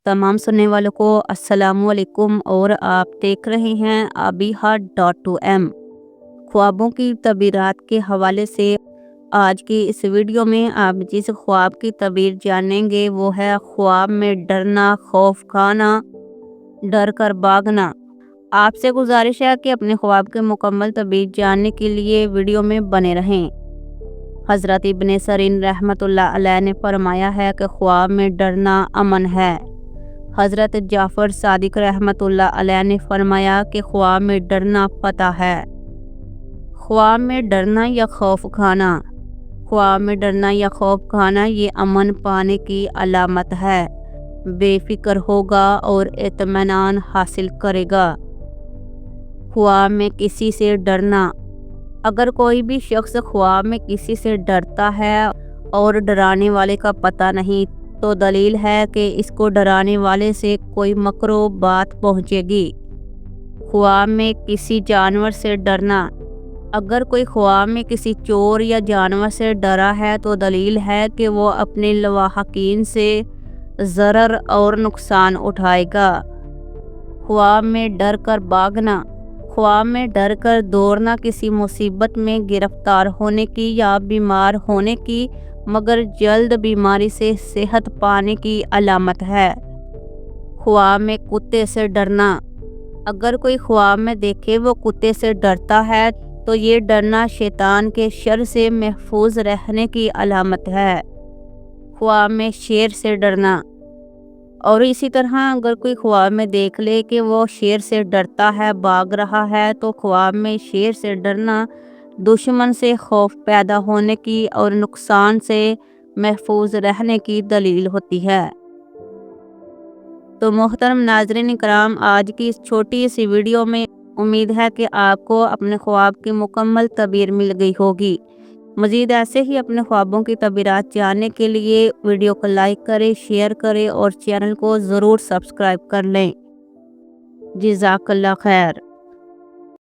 तमाम सुनने वालों को अस्सलाम वालेकुम और आप देख रहे हैं abiha.2m। ख्वाबों की तबीरात के हवाले से आज की इस वीडियो में आप जिस ख्वाब की तबीर जानेंगे वो है ख्वाब में डरना, खौफ खाना, डर कर भागना। आपसे गुजारिश है कि अपने ख्वाब के मुकम्मल तबीर जानने के लिए वीडियो में बने रहें। हज़रत इब्न सरीन रहमतुल्लाह अलैह ने फरमाया है कि ख्वाब में डरना अमन है। हज़रत जाफ़र सादिक रहमतुल्लाह अलैह ने फरमाया कि ख्वाब में डरना फतह है। ख्वाब में डरना या खौफ खाना, ख्वाब में डरना या खौफ खाना ये अमन पाने की अलामत है। बेफिक्र होगा और इत्मीनान हासिल करेगा। ख्वाब में किसी से डरना, अगर कोई भी शख्स ख्वाब में किसी से डरता है और डराने वाले का पता नहीं तो दलील है कि इसको डराने वाले से कोई मकरो बात पहुंचेगी। ख्वाब में किसी जानवर से डरना, अगर कोई ख्वाब में किसी चोर या जानवर से डरा है तो दलील है कि वो अपने लवाहकीन से ज़रर और नुकसान उठाएगा। ख्वाब में डर कर भागना, ख्वाब में डर कर दौड़ना किसी मुसीबत में गिरफ्तार होने की या बीमार होने की मगर जल्द बीमारी से सेहत पाने की अलामत है। ख्वाब में कुत्ते से डरना, अगर कोई ख्वाब में देखे वो कुत्ते से डरता है तो ये डरना शैतान के शर से महफूज रहने की अलामत है। ख्वाब में शेर से डरना, और इसी तरह अगर कोई ख्वाब में देख ले कि वो शेर से डरता है, भाग रहा है, तो ख्वाब में शेर से डरना दुश्मन से खौफ पैदा होने की और नुकसान से महफूज रहने की दलील होती है। तो मोहतरम नाज़रीन इकराम, आज की इस छोटी सी वीडियो में उम्मीद है कि आपको अपने ख्वाब की मुकम्मल तबीर मिल गई होगी। मज़ीद ऐसे ही अपने ख्वाबों की तबीरात जानने के लिए वीडियो को लाइक करें, शेयर करें और चैनल को ज़रूर सब्सक्राइब कर लें। जज़ाकल्लाह खैर।